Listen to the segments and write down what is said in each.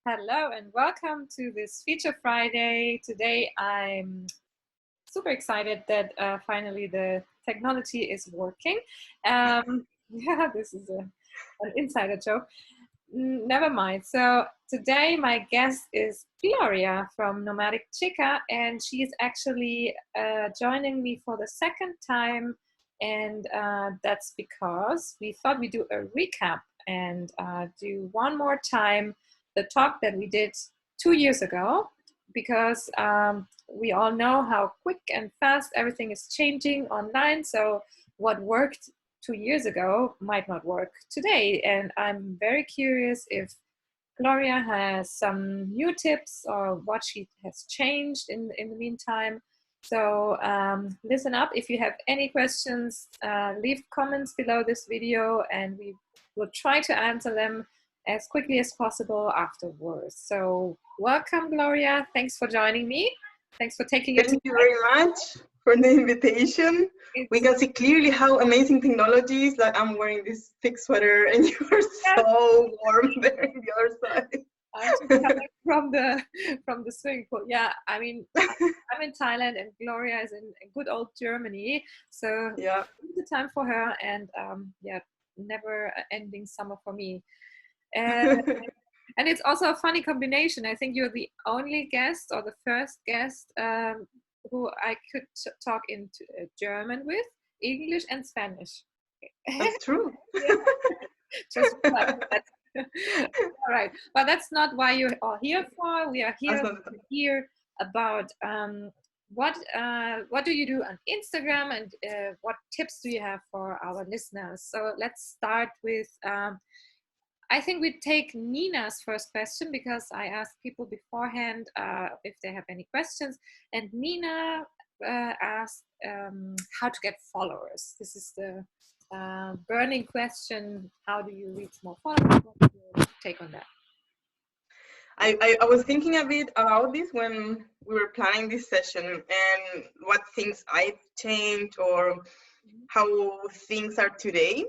Hello and welcome to this Feature Friday. Today I'm super excited that finally the technology is working. Yeah, this is an insider joke. Never mind. So today my guest is Gloria from Nomadic Chica, and she is actually joining me for the second time. And that's because we thought we'd do a recap and do one more time the talk that we did 2 years ago, because we all know how quick and fast everything is changing online. So what worked 2 years ago might not work today. And I'm very curious if Gloria has some new tips or what she has changed in the meantime. So listen up. If you have any questions, leave comments below this video and we will try to answer them as quickly as possible afterwards. So welcome, Gloria. Thanks for joining me. Thanks for taking your time. Thank you very much for the invitation. We can see clearly how amazing technology is. Like I'm wearing this thick sweater and you're so warm there on the other side. I'm just coming from the swimming pool. Yeah, I mean, I'm in Thailand and Gloria is in good old Germany. So yeah, it's the time for her, and yeah, never ending summer for me. And it's also a funny combination. I think you're the only guest or the first guest who I could talk in German with, English and Spanish. that's true. Just all right, but that's not why you're all here for. We are here to hear about what do you do on Instagram, and what tips do you have for our listeners. So let's start with I think we take Nina's first question, because I asked people beforehand if they have any questions, and Nina asked how to get followers. This is the burning question. How do you reach more followers? What's your take on that? I was thinking a bit about this when we were planning this session, and what things I've changed or how things are today.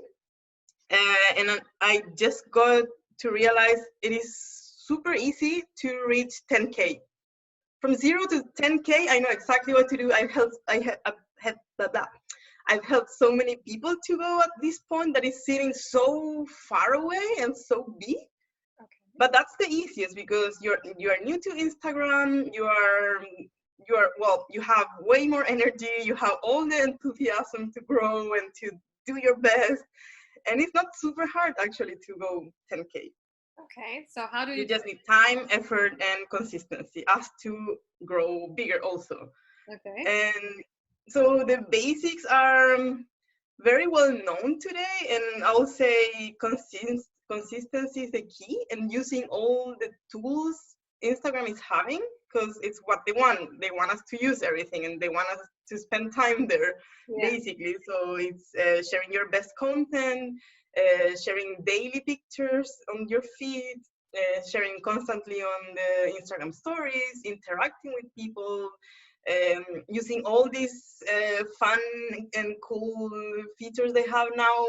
And I just got to realize it is super easy to reach 10K. From 0 to 10K, I know exactly what to do. I've helped so many people to go at this point that is sitting so far away and so big. Okay. But that's the easiest, because you are new to Instagram. You have way more energy. You have all the enthusiasm to grow and to do your best. And it's not super hard actually to go 10K. Okay, so how do you just need time, effort, and consistency as to grow bigger also. Okay. And so the basics are very well known today, and I will say consistency is the key, and using all the tools Instagram is having, because it's what they want. They want us to use everything, and they want us to spend time there, basically. So it's sharing your best content, sharing daily pictures on your feed, sharing constantly on the Instagram stories, interacting with people, using all these fun and cool features they have now,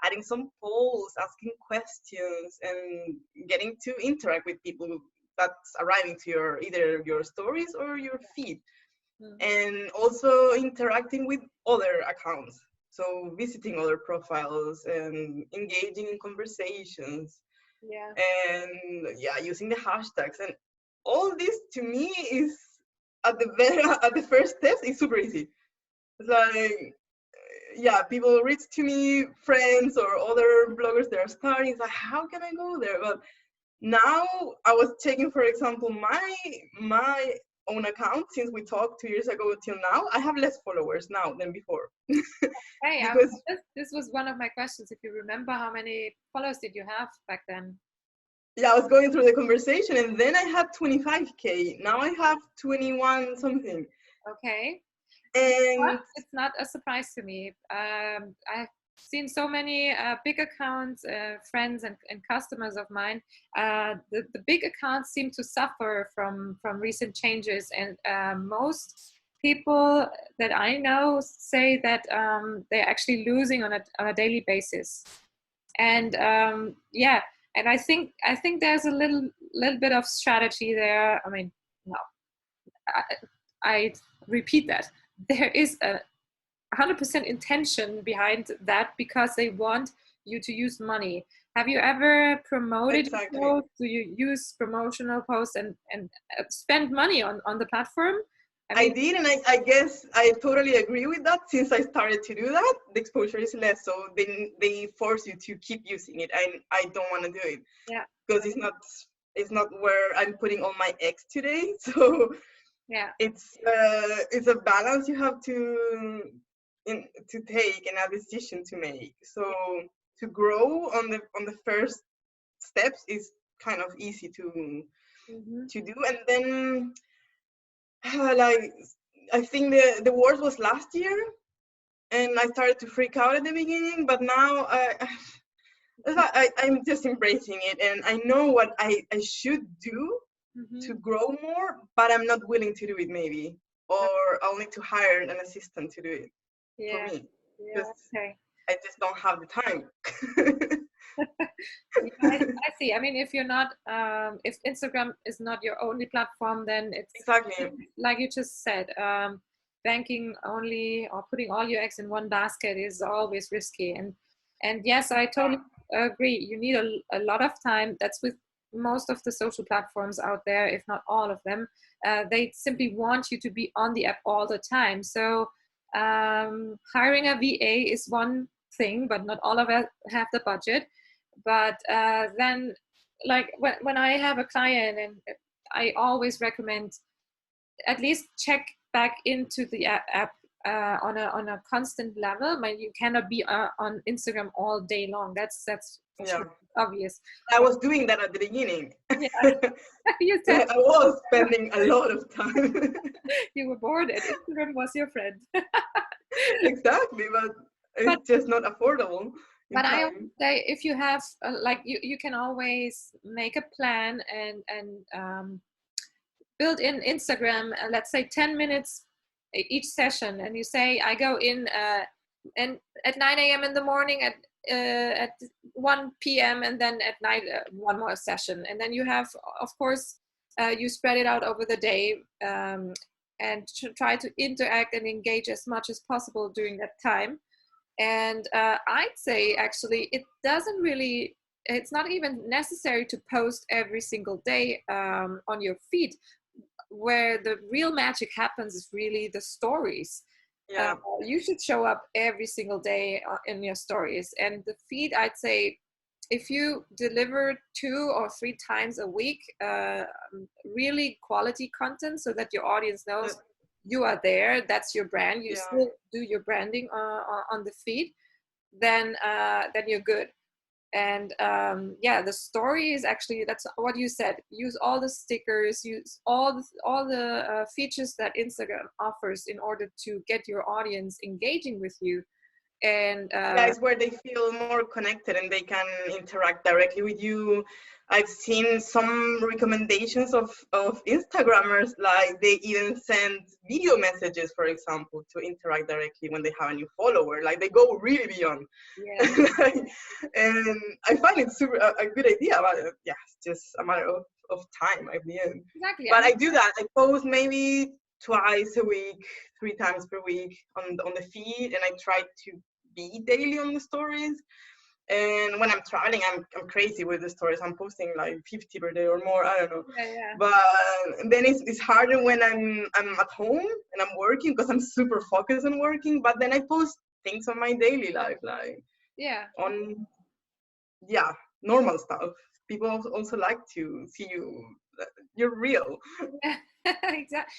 adding some polls, asking questions, and getting to interact with people that's arriving to either your stories or your feed. And also interacting with other accounts. So visiting other profiles and engaging in conversations. And using the hashtags. And all this to me is at the first steps is super easy. It's like, people reach to me, friends or other bloggers that are starting. It's like, how can I go there? But now I was checking, for example, my own account. Since we talked 2 years ago till now, I have less followers now than before. Hey, this was one of my questions. If you remember, how many followers did you have back then? Yeah, I was going through the conversation, and then I had 25K. Now I have 21 something. Okay. And it's not a surprise to me. I've seen so many big accounts, friends and customers of mine. The big accounts seem to suffer from recent changes, and most people that I know say that they're actually losing on a daily basis. And And I think there's a little bit of strategy there. I mean, no, I, I repeat that there is a 100% intention behind that because they want you to use money. Have you ever promoted your Exactly. posts? Do you use promotional posts and spend money on the platform? I I mean, did, and I guess I totally agree with that. Since I started to do that, the exposure is less, so they force you to keep using it. I don't want to do it yeah, because it's not where I'm putting all my eggs today. So yeah. it's a balance you have to take and a decision to make. So to grow on the first steps is kind of easy Hmm. to do, and then like I think the worst was last year, and I started to freak out at the beginning, but now I'm just embracing it, and I know what I should do Hmm. to grow more, but I'm not willing to do it maybe, or I'll need to hire an assistant to do it for Yeah, me yeah, because okay. I just don't have the time. Yeah, I see. I mean, if you're not, if Instagram is not your only platform, then it's Exactly. like you just said, banking only or putting all your eggs in one basket is always risky. And yes, I totally agree. You need a lot of time. That's with most of the social platforms out there, if not all of them. They simply want you to be on the app all the time. So hiring a VA is one thing, but not all of us have the budget. But then like when I have a client, and I always recommend at least check back into the app on a constant level. I mean, you cannot be on Instagram all day long. That's for Yeah, sure obvious. I But was doing that at the beginning. yeah, you said I was spending a lot of time. you were bored and Instagram was your friend. Exactly, but but it's just not affordable in but I always time. say if you have like you can always make a plan and build in Instagram, let's say 10 minutes each session, and you say, I go in and at 9 a.m. in the morning, at 1 p.m., and then at night, one more session. And then you have, of course, you spread it out over the day, and try to interact and engage as much as possible during that time. And I'd say actually, it's not even necessary to post every single day on your feed. Where the real magic happens is really the stories. Uh, Yeah, you should show up every single day in your stories. And the feed, I'd say, if you deliver 2 or 3 times a week, really quality content so that your audience knows that, you are there, that's your brand, you yeah. still do your branding on the feed, then you're good. And yeah, the story is actually, that's what you said, use all the stickers, use all the features that Instagram offers in order to get your audience engaging with you. And Yeah, it's where they feel more connected and they can interact directly with you. I've seen some recommendations of Instagrammers, like they even send video messages, for example, to interact directly when they have a new follower. Like they go really beyond. yeah, And I find it super a good idea, but yeah, it's just a matter of time at the end. exactly. I But mean, I do that. I post maybe twice a week, 3 times per week on the feed, and I try to be daily on the stories. And when I'm traveling, I'm crazy with the stories. I'm posting like 50 per day or more. I don't know. yeah, yeah, But then it's harder when I'm at home and I'm working because I'm super focused on working. But then I post things on my daily life, like yeah. on yeah, normal stuff. People also like to see you're real. Yeah,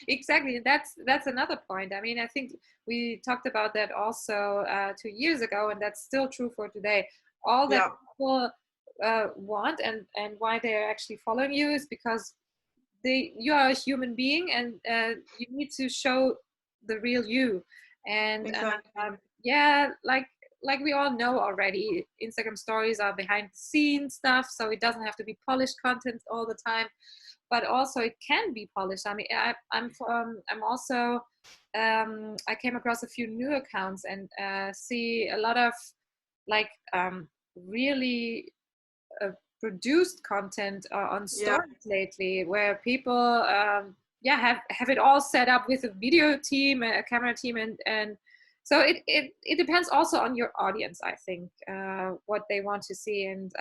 exactly. That's another point. I mean, I think we talked about that also 2 years ago, and that's still true for today. All that Yeah, people want, and why they're actually following you, is because you are a human being, and you need to show the real you. And exactly. yeah, like we all know already, Instagram stories are behind the scenes stuff, so it doesn't have to be polished content all the time, but also it can be polished. I mean, I'm also I came across a few new accounts and see a lot of like really produced content on Yeah, stories lately, where people yeah have it all set up with a video team, a camera team, and so it depends also on your audience, I think, what they want to see, and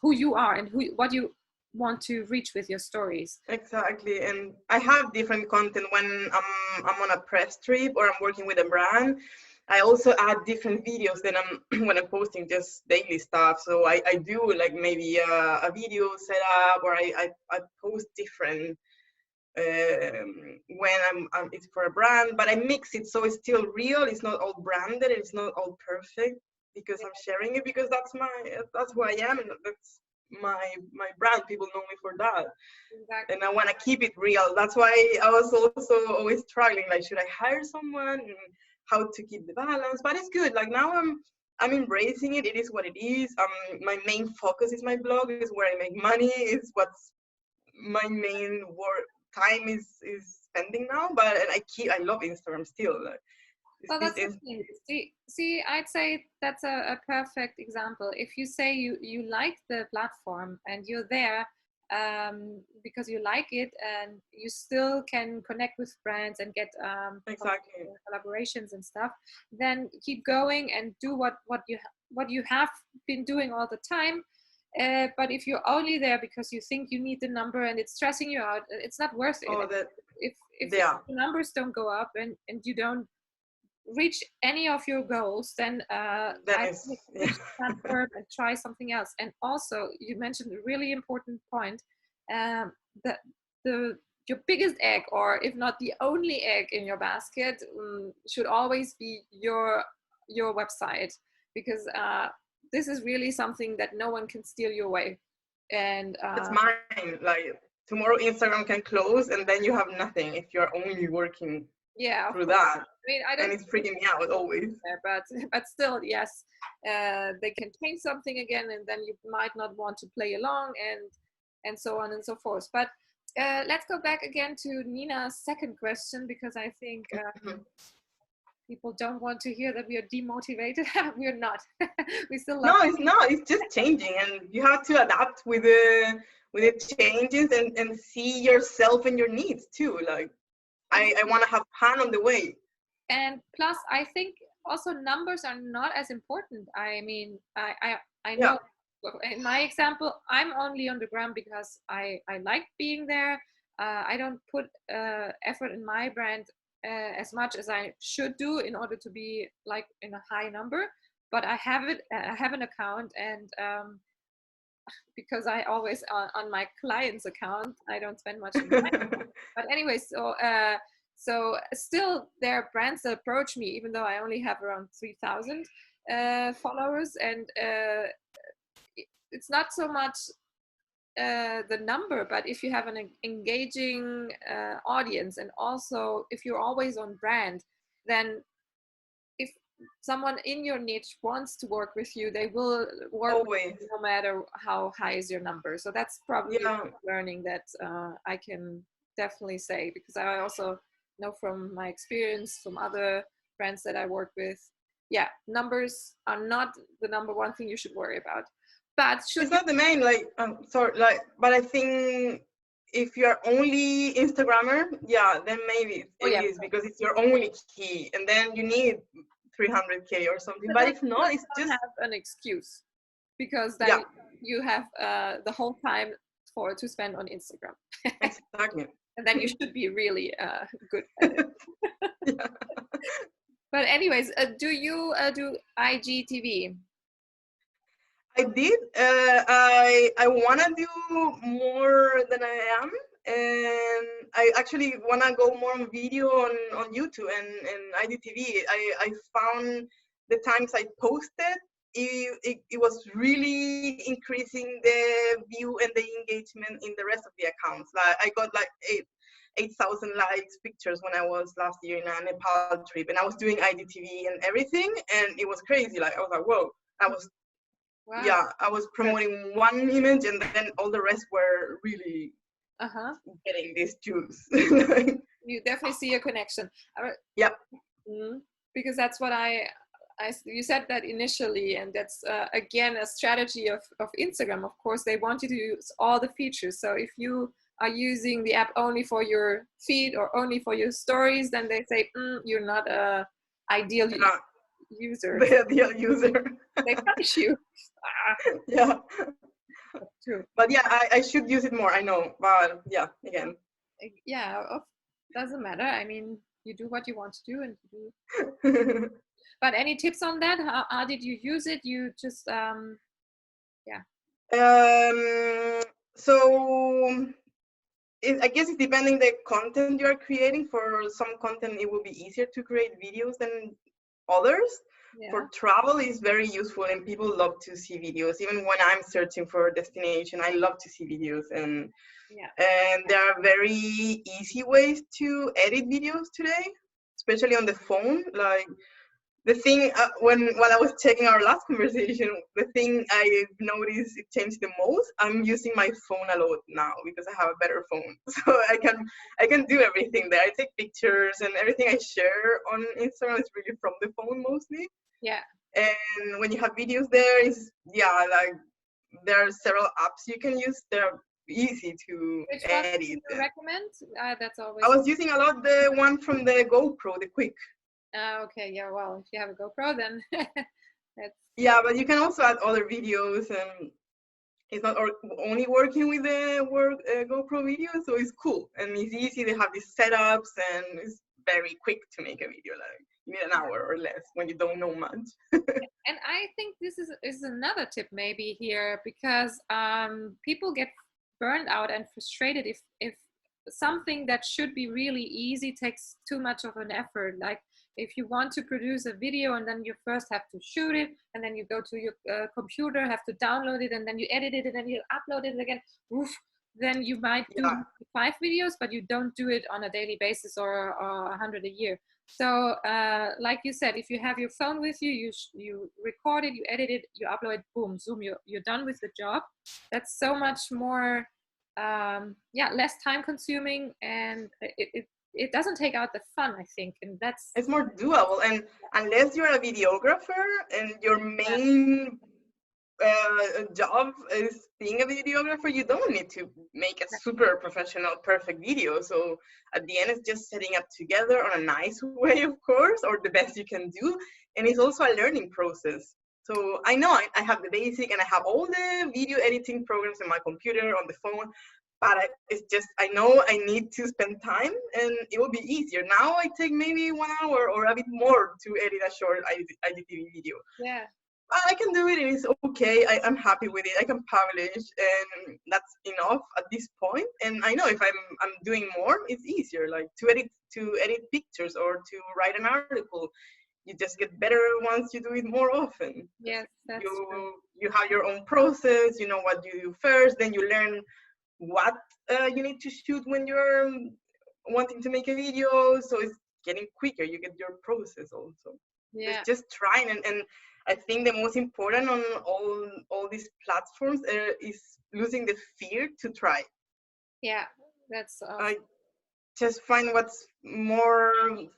who you are, and what you want to reach with your stories. exactly. And I have different content when I'm on a press trip or I'm working with a brand. I also add different videos than I'm when I'm posting just daily stuff. So I do like maybe a video setup, or I post different when it's for a brand, but I mix it so it's still real. It's not all branded. It's not all perfect because I'm sharing it because that's who I am, and that's my brand. People know me for that, Exactly. and I want to keep it real. That's why I was also always struggling. Like, should I hire someone? And how to keep the balance? But it's good. Like now I'm embracing it. It is what it is. My main focus is my blog. Is where I make money. It's what's my main work time is spending now. But and I love Instagram still. Like, Well, this that's the thing. See, I'd say that's a perfect example. If you say you like the platform and you're there because you like it, and you still can connect with brands and get exactly. collaborations and stuff, then keep going and do what you have been doing all the time. But if you're only there because you think you need the number and it's stressing you out, it's not worth it. Oh, that If yeah. the numbers don't go up, and you don't reach any of your goals, then Then I it's would yeah. switch that verb and try something else. And also, you mentioned a really important point, that the your biggest egg, or if not the only egg in your basket, should always be your website, because this is really something that no one can steal you away. And That's mine. Like tomorrow Instagram can close and then you have nothing if you're only working yeah, of through course. that. I mean, I And don't it's freaking me out always. there, but still, yes, they can change something again, and then you might not want to play along, and so on and so forth. But let's go back again to Nina's second question, because I think people don't want to hear that we are demotivated. We're not. We still love. No, it's not. It's just changing and you have to adapt with the changes and see yourself and your needs too. Like I wanna have fun on the way. And plus, I think also numbers are not as important. I mean, I Yeah. know, in my example, I'm only on the ground because I like being there. I don't put effort in my brand as much as I should do in order to be like in a high number. But I have it. I have an account, and because I always on my client's account, I don't spend much on mine. But anyway, so still there are brands that approach me, even though I only have around 3,000 followers, and it's not so much the number, but if you have an engaging audience, and also if you're always on brand, then if someone in your niche wants to work with you, they will work with Always. you no matter how high is your number. So that's probably Yeah. learning that I can definitely say, because I also know from my experience from other brands that I work with, yeah, numbers are not the number one thing you should worry about. But should It's you? not the main, like sorry, like but I think if you're only Instagrammer, yeah, then maybe Oh it yeah, is because it's your only key and then you need 300K or something. but But then if you not, it's don't just have an excuse, because yeah, then you have the whole time for to spend on Instagram. exactly. And then you should be really good at it. Yeah. But anyways, do you do IGTV? I did. I wanna do more than I am, and I actually wanna go more on video on YouTube and IDTV. I found the times I posted, it was really increasing the view and the engagement in the rest of the accounts. Like I got like 8,000 likes pictures when I was last year in a Nepal trip, and I was doing IGTV and everything, and it was crazy. Like I was like, whoa. I was Wow. yeah, I was promoting one image and then all the rest were really Uh-huh. getting this juice. You definitely see a connection. Yeah, Mhm. Because that's what You said that initially, and that's again a strategy of Instagram. Of course, they want you to use all the features. So if you are using the app only for your feed or only for your stories, then they say you're not a ideal Yeah, user. the ideal user. They punish you. Ah, Yeah, that's true. but yeah, I should use it more. I know, but yeah, again. Yeah, doesn't matter. I mean, you do what you want to do, and you do. But any tips on that? How did you use it? You just yeah. So I guess it's depending the content you are creating. For some content, it will be easier to create videos than others. Yeah. For travel, it's very useful, and people love to see videos. Even when I'm searching for a destination, I love to see videos, Yeah. and there are very easy ways to edit videos today, especially on the phone. Like the thing while I was checking our last conversation, the thing I noticed it changed the most. I'm using my phone a lot now because I have a better phone, so I can do everything there. I take pictures and everything I share on Instagram is really from the phone mostly. Yeah. And when you have videos there, is yeah, like there are several apps you can use. They're easy to Which one do edit. you recommend? That's I always. was using a lot the one from the GoPro, the Quick. Okay. Yeah. Well, if you have a GoPro, then that's Yeah, but you can also add other videos, and it's not only working with the GoPro video, so it's cool and it's easy. They have these setups, and it's very quick to make a video. Like you need an hour or less when you don't know much. and I think this is another tip maybe here because people get burned out and frustrated if something that should be really easy takes too much of an effort. Like if you want to produce a video and then you first have to shoot it and then you go to your computer, have to download it and then you edit it and then you upload it again. Oof, then you might do Yeah, 5 videos, but you don't do it on a daily basis or 100 a year. So, like you said, if you have your phone with you, you record it, you edit it, you upload it, boom, zoom, you're done with the job. That's so much more, yeah, less time consuming, and it doesn't take out the fun, I think, and that's it's more doable, and unless you're a videographer and your yeah, main job is being a videographer, you don't need to make a super professional perfect video. So at the end it's just setting up together on a nice way, of course, or the best you can do. And it's also a learning process. So I know I have the basic and I have all the video editing programs on my computer, on the phone, but it's just I know I need to spend time and it will be easier. Now I take maybe 1 hour or a bit more to edit a short IGTV video. yeah, I can do it and it's okay. I'm happy with it. I can publish and that's enough at this point. And I know if I'm doing more, it's easier. Like to edit pictures or to write an article. You just get better once you do it more often. yes, that's true. You have your own process, you know what you do first, then you learn what you need to shoot when you're wanting to make a video. So it's getting quicker. You get your process also. It's Yeah, just trying, and I think the most important on all these platforms is losing the fear to try. yeah, that's I just find what's more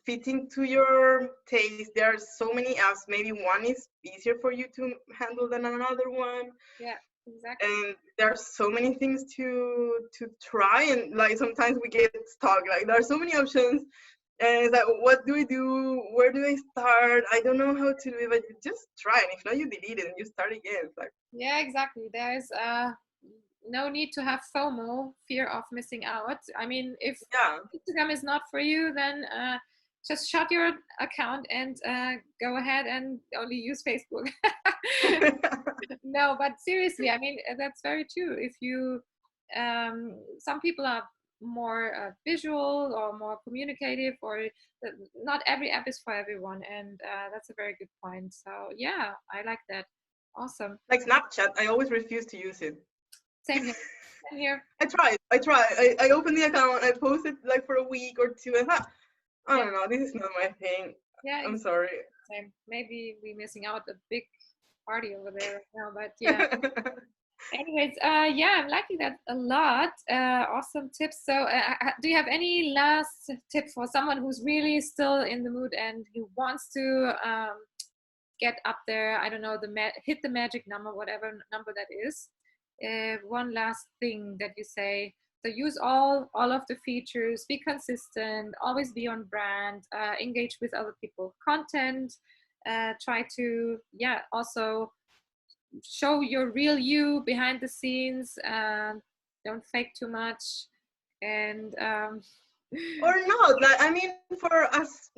fitting to your taste. There are so many apps. Maybe one is easier for you to handle than another one, yeah, exactly. and there are so many things to try. And like sometimes we get stuck. Like there are so many options, and it's like, what do we do? Where do I start? I don't know how to do it, but you just try. And if not, you delete it and you start again. It's like, Yeah, exactly. There's no need to have FOMO, fear of missing out. I mean, if yeah. Instagram is not for you, then just shut your account and go ahead and only use Facebook. No, but seriously, I mean, that's very true. If you, some people are more visual or more communicative, or not every app is for everyone, and that's a very good point. So yeah, I like that. Awesome. Like Snapchat, I always refuse to use it. Same here. Same here. I open the account, I post it like for a week or two, and I Yeah, don't know, this is not my thing. yeah, I'm exactly. sorry. Same. Maybe we're missing out a big party over there right now, but yeah. Anyways, yeah, I'm liking that a lot. Awesome tips. So, do you have any last tip for someone who's really still in the mood and who wants to get up there. I don't know, hit the magic number, whatever number that is. One last thing that you say. So use all of the features, be consistent, always be on brand, engage with other people, content, try to, yeah, also show your real you behind the scenes, don't fake too much, and Or not. Like, I mean, for us,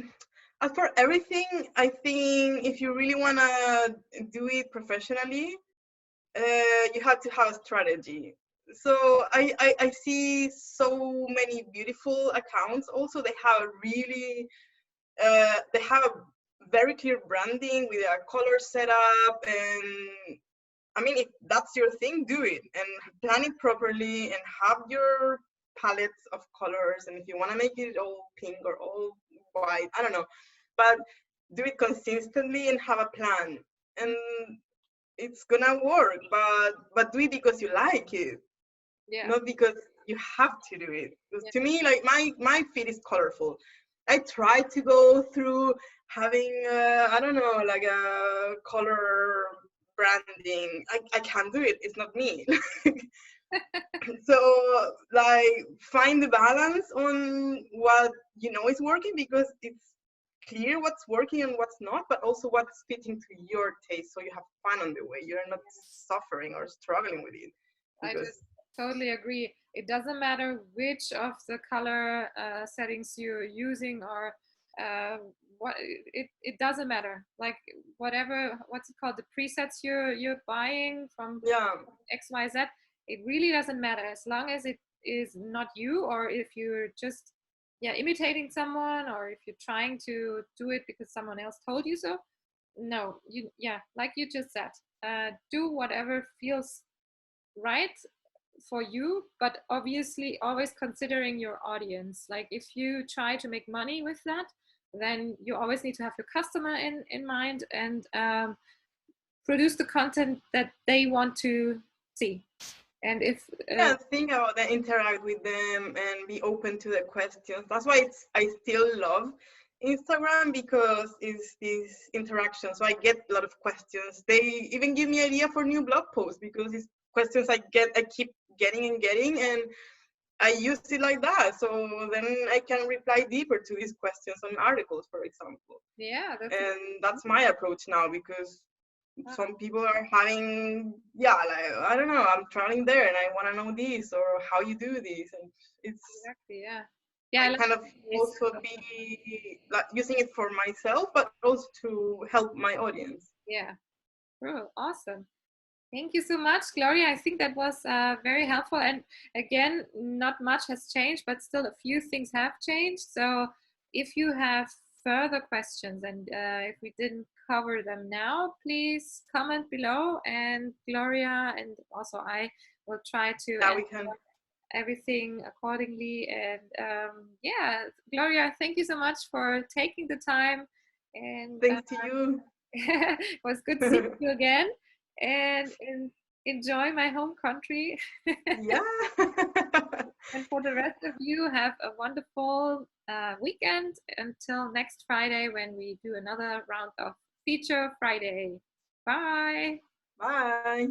as for everything, I think if you really want to do it professionally, you have to have a strategy. So I see so many beautiful accounts. Also, they have really they have a very clear branding with a color setup, and I mean, if that's your thing, do it and plan it properly and have your palettes of colors. And if you want to make it all pink or all white, I don't know, but do it consistently and have a plan. And it's gonna work, but do it because you like it, yeah, not because you have to do it. Because yeah, to me, like my feed is colorful. I try to go through having I don't know, like a color branding. I can't do it. It's not me. So like find the balance on what you know is working, because it's clear what's working and what's not, but also what's fitting to your taste, so you have fun on the way. You're not suffering or struggling with it, I because just totally agree. It doesn't matter which of the color settings you're using, or uh, what it doesn't matter. Like whatever, what's it called, the presets you're buying from yeah. XYZ, it really doesn't matter as long as it is not you, or if you're just, yeah, imitating someone, or if you're trying to do it because someone else told you so. No, you, yeah, like you just said, do whatever feels right for you, but obviously always considering your audience. Like if you try to make money with that, then you always need to have your customer in mind, and produce the content that they want to see. And if Yeah, think about that, interact with them and be open to the questions. That's why I still love Instagram, because it's this interaction. So I get a lot of questions. They even give me idea for new blog posts, because it's questions I keep getting and getting, and I use it like that. So then I can reply deeper to these questions on articles, for example. yeah, that's And that's my approach now, because some people are having, yeah, like I don't know, I'm traveling there and I want to know this or how you do this, and it's exactly, yeah, yeah, I I like kind of this. also be like using it for myself, but also to help my audience. Yeah, oh, awesome. Thank you so much, Gloria. I think that was very helpful. And again, not much has changed, but still a few things have changed. So if you have further questions, and if we didn't cover them now, please comment below, and Gloria and also I will try to Yeah, we answer can. everything accordingly. And yeah, Gloria, thank you so much for taking the time. And Thanks to you. it was good seeing you again, and enjoy my home country. Yeah. And for the rest of you, have a wonderful weekend until next Friday when we do another round of Feature Friday. Bye. Bye.